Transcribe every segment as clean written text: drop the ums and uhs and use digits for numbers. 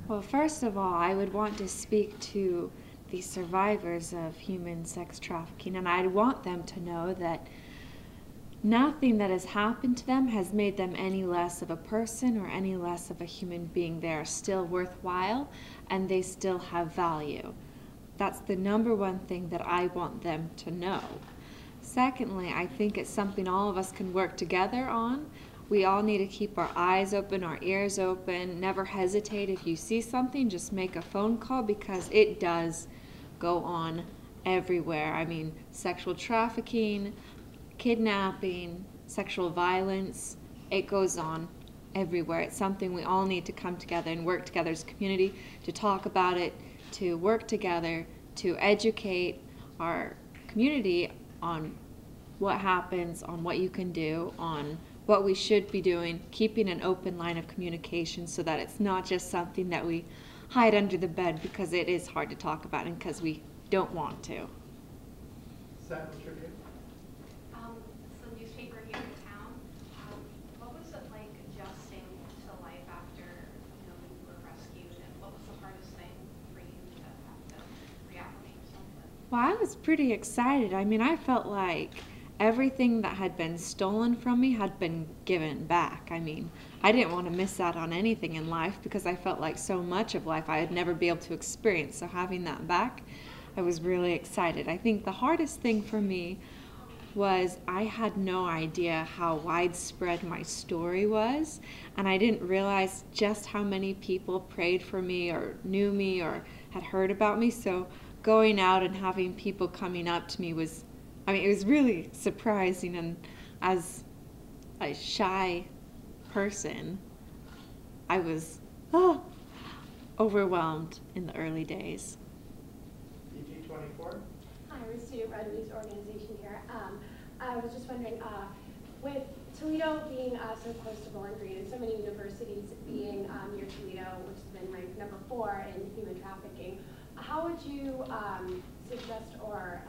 Well, first of all, I would want to speak to the survivors of human sex trafficking, and I'd want them to know that nothing that has happened to them has made them any less of a person or any less of a human being. They are still worthwhile and they still have value. That's the number one thing that I want them to know. Secondly, I think it's something all of us can work together on. We all need to keep our eyes open, our ears open. Never hesitate. If you see something, just make a phone call, because it does go on everywhere. I mean, sexual trafficking, kidnapping, sexual violence, it goes on everywhere. It's something we all need to come together and work together as a community to talk about it, to work together, to educate our community on what happens, on what you can do, on what we should be doing, keeping an open line of communication so that it's not just something that we hide under the bed because it is hard to talk about and because we don't want to. Sam, what's your view? It's the newspaper here in town. What was it like adjusting to life after you were rescued, and what was the hardest thing for you to have to reacclimate to something? Well, I was pretty excited. I mean, I felt like everything that had been stolen from me had been given back. I mean, I didn't want to miss out on anything in life because I felt like so much of life I had never be able to experience. So having that back, I was really excited. I think the hardest thing for me was I had no idea how widespread my story was, and I didn't realize just how many people prayed for me or knew me or had heard about me. So going out and having people coming up to me was, I mean, it was really surprising, and as a shy person, I was overwhelmed in the early days. BG24? Hi, we're Student Revenues Organization here. I was just wondering, with Toledo being so close to Bowling Green and so many universities being near Toledo, which has been ranked number 4 in human trafficking, how would you suggest, or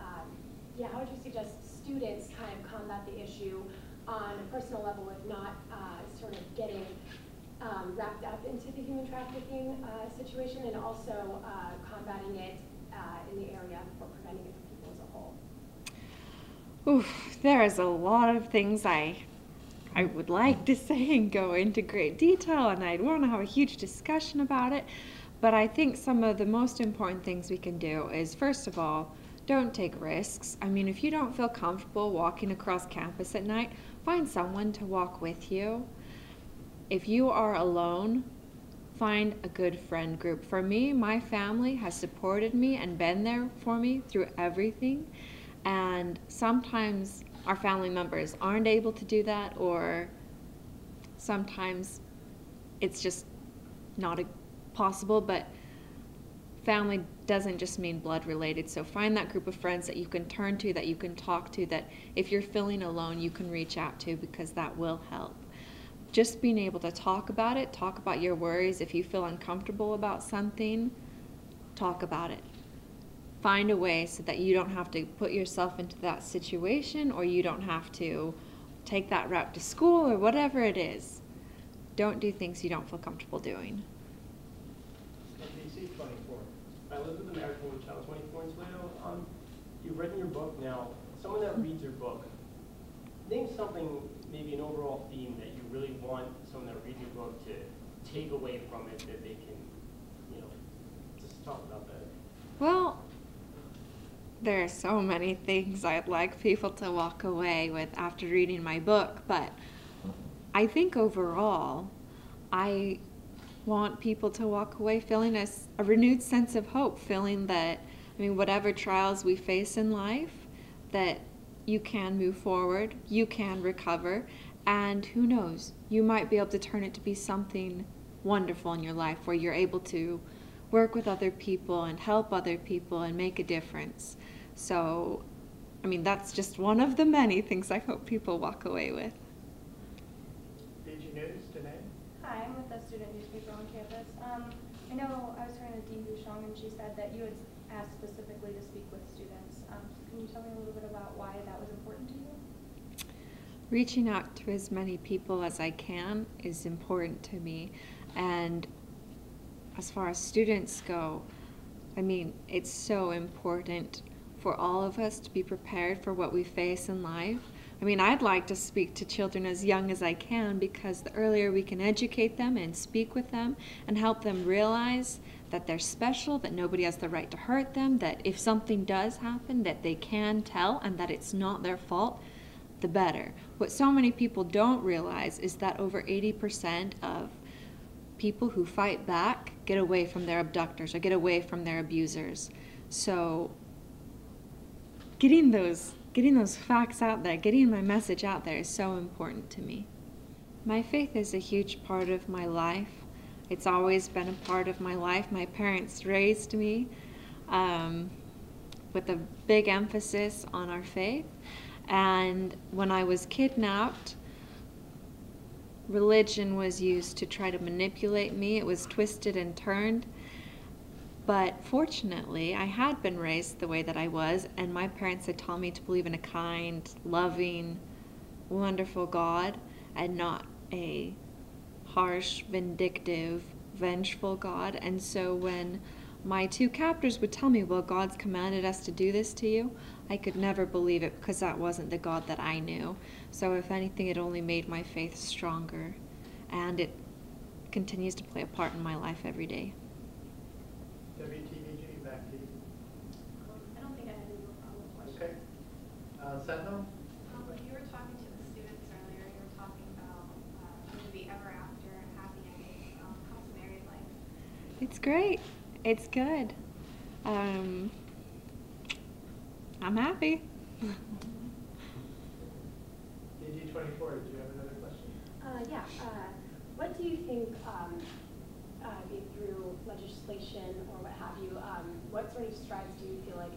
how would you suggest students kind of combat the issue on a personal level, if not sort of getting wrapped up into the human trafficking situation, and also combating it in the area for preventing it for people as a whole? Oof, there is a lot of things I would like to say and go into great detail, and I'd want to have a huge discussion about it. But I think some of the most important things we can do is, first of all, don't take risks. I mean, if you don't feel comfortable walking across campus at night, find someone to walk with you. If you are alone, find a good friend group. For me, my family has supported me and been there for me through everything. And sometimes our family members aren't able to do that, or sometimes it's just not possible, but family doesn't just mean blood related. So find that group of friends that you can turn to, that you can talk to, that if you're feeling alone, you can reach out to, because that will help. Just being able to talk about it, talk about your worries. If you feel uncomfortable about something, talk about it. Find a way so that you don't have to put yourself into that situation, or you don't have to take that route to school, or whatever it is. Don't do things you don't feel comfortable doing. BC24. I live with a married woman, child 24 in Toledo. You've written your book now. Someone that reads your book, name something, maybe an overall theme that you really want someone that reads your book to take away from it, that they can, just talk about that. Well, there are so many things I'd like people to walk away with after reading my book, but I think overall, I want people to walk away feeling a renewed sense of hope, feeling that, I mean, whatever trials we face in life, that you can move forward, you can recover, and who knows, you might be able to turn it to be something wonderful in your life, where you're able to work with other people and help other people and make a difference. So, I mean, that's just one of the many things I hope people walk away with. BG News, Danae? Hi, I'm with the student newspaper on campus. I know I was talking to Dean Bouchon, and she said that you had asked specifically to speak with students. Can you tell me a little bit about why that was important to you? Reaching out to as many people as I can is important to me, and as far as students go, I mean, it's so important for all of us to be prepared for what we face in life. I mean, I'd like to speak to children as young as I can, because the earlier we can educate them and speak with them and help them realize that they're special, that nobody has the right to hurt them, that if something does happen, that they can tell and that it's not their fault, the better. What so many people don't realize is that over 80% of people who fight back get away from their abductors or get away from their abusers. So getting those facts out there, getting my message out there is so important to me. My faith is a huge part of my life. It's always been a part of my life. My parents raised me with a big emphasis on our faith. And when I was kidnapped, religion was used to try to manipulate me. It was twisted and turned. But fortunately, I had been raised the way that I was, and my parents had taught me to believe in a kind, loving, wonderful God, and not a harsh, vindictive, vengeful God. And so when my two captors would tell me, well, God's commanded us to do this to you, I could never believe it, because that wasn't the God that I knew. So if anything, it only made my faith stronger, and it continues to play a part in my life every day. WTVG, back to you. I don't think I had any more follow-up questions. Okay. Sentinel? When you were talking to the students earlier, you were talking about maybe ever after and happy endings. How's married life? It's great. It's good. I'm happy. DG24, did you have another question? Yeah. What do you think, through legislation or what have you, what sort of strides do you feel like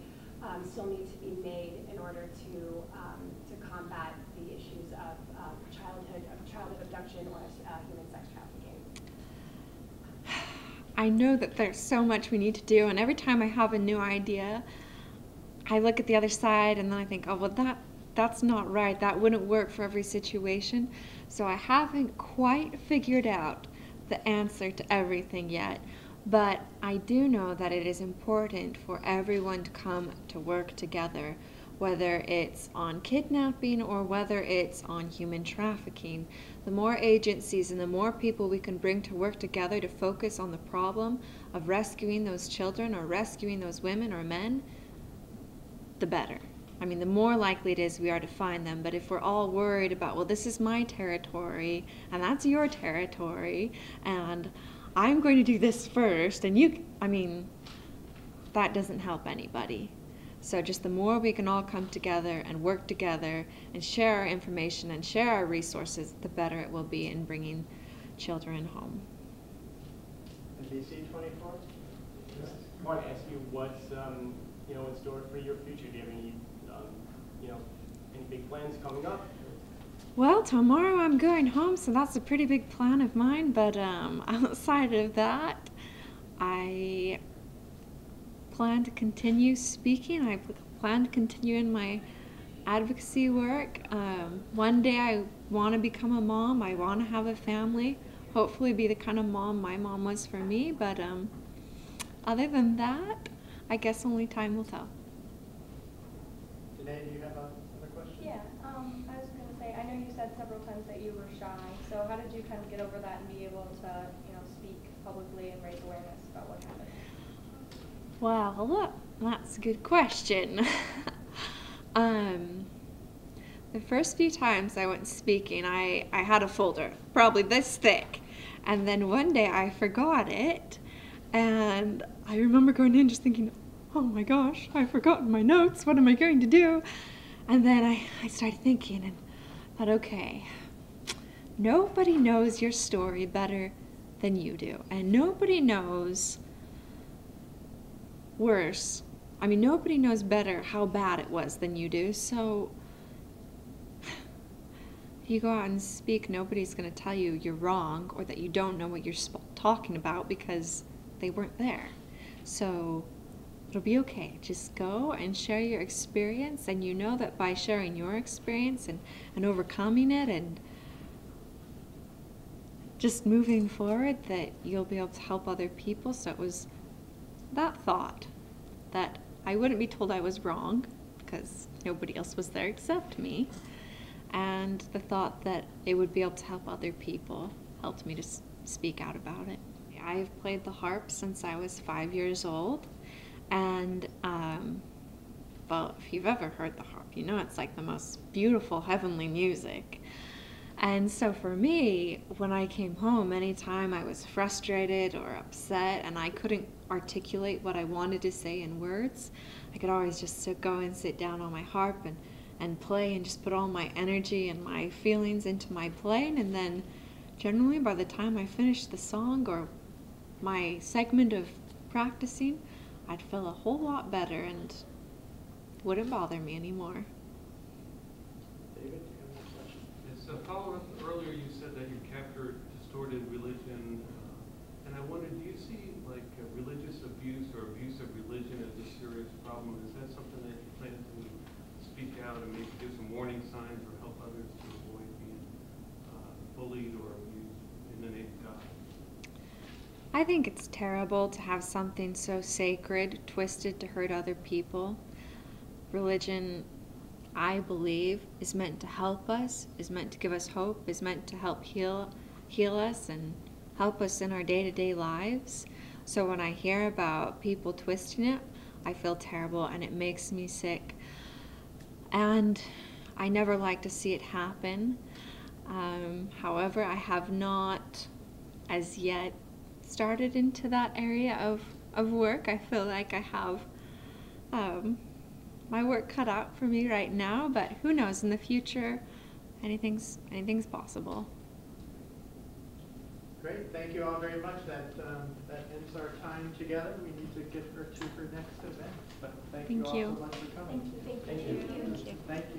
still need to be made in order to combat the issues of childhood abduction or human sex trafficking? I know that there's so much we need to do, and every time I have a new idea, I look at the other side and then I think, oh, well, that's not right. That wouldn't work for every situation. So I haven't quite figured out the answer to everything yet. But I do know that it is important for everyone to come to work together, whether it's on kidnapping or whether it's on human trafficking. The more agencies and the more people we can bring to work together to focus on the problem of rescuing those children or rescuing those women or men, the better. I mean, the more likely it is we are to find them. But if we're all worried about, well, this is my territory and that's your territory and I'm going to do this first and that doesn't help anybody. So just the more we can all come together and work together and share our information and share our resources, the better it will be in bringing children home. And DC24? I want to ask you what's in store for your future. Do you have any any big plans coming up? Well, tomorrow I'm going home, so that's a pretty big plan of mine. But outside of that, I plan to continue speaking. I plan to continue in my advocacy work. One day I want to become a mom. I want to have a family. Hopefully be the kind of mom my mom was for me. But other than that, I guess only time will tell. Janae, do you have another question? Yeah, I was going to say, I know you said several times that you were shy. So how did you kind of get over that and be able to, speak publicly and raise awareness about what happened? Well, look, that's a good question. The first few times I went speaking, I had a folder, probably this thick. And then one day I forgot it. And I remember going in just thinking, oh my gosh, I've forgotten my notes. What am I going to do? And then I started thinking and thought, okay, nobody knows your story better than you do. And nobody knows worse. I mean, nobody knows better how bad it was than you do. So if you go out and speak, nobody's going to tell you you're wrong or that you don't know what you're talking about because they weren't there. So it'll be okay. Just go and share your experience, and you know that by sharing your experience and overcoming it and just moving forward, that you'll be able to help other people. So it was that thought that I wouldn't be told I was wrong because nobody else was there except me. And the thought that it would be able to help other people helped me to speak out about it. I've played the harp since I was 5 years old. And, well, if you've ever heard the harp, you know it's like the most beautiful heavenly music. And so for me, when I came home, anytime I was frustrated or upset and I couldn't articulate what I wanted to say in words, I could always just go and sit down on my harp and play and just put all my energy and my feelings into my playing. And then generally by the time I finished the song or my segment of practicing, I'd feel a whole lot better and wouldn't bother me anymore. David, do you have a question? Yes, follow up, earlier you said that you captured distorted religion, and I wondered, do you see like religious abuse or abuse of religion as a serious problem? Is that something that you plan to speak out and maybe give some warning signs or help others to avoid being bullied or abused in the name of God? I think it's terrible to have something so sacred twisted to hurt other people. Religion, I believe, is meant to help us, is meant to give us hope, is meant to help heal us and help us in our day-to-day lives. So when I hear about people twisting it, I feel terrible and it makes me sick. And I never like to see it happen. However, I have not as yet started into that area of work. I feel like I have my work cut out for me right now, but who knows, in the future, anything's possible. Great, thank you all very much. That ends our time together. We need to get her to her next event. But thank you all so much for coming. Thank you. Thank you.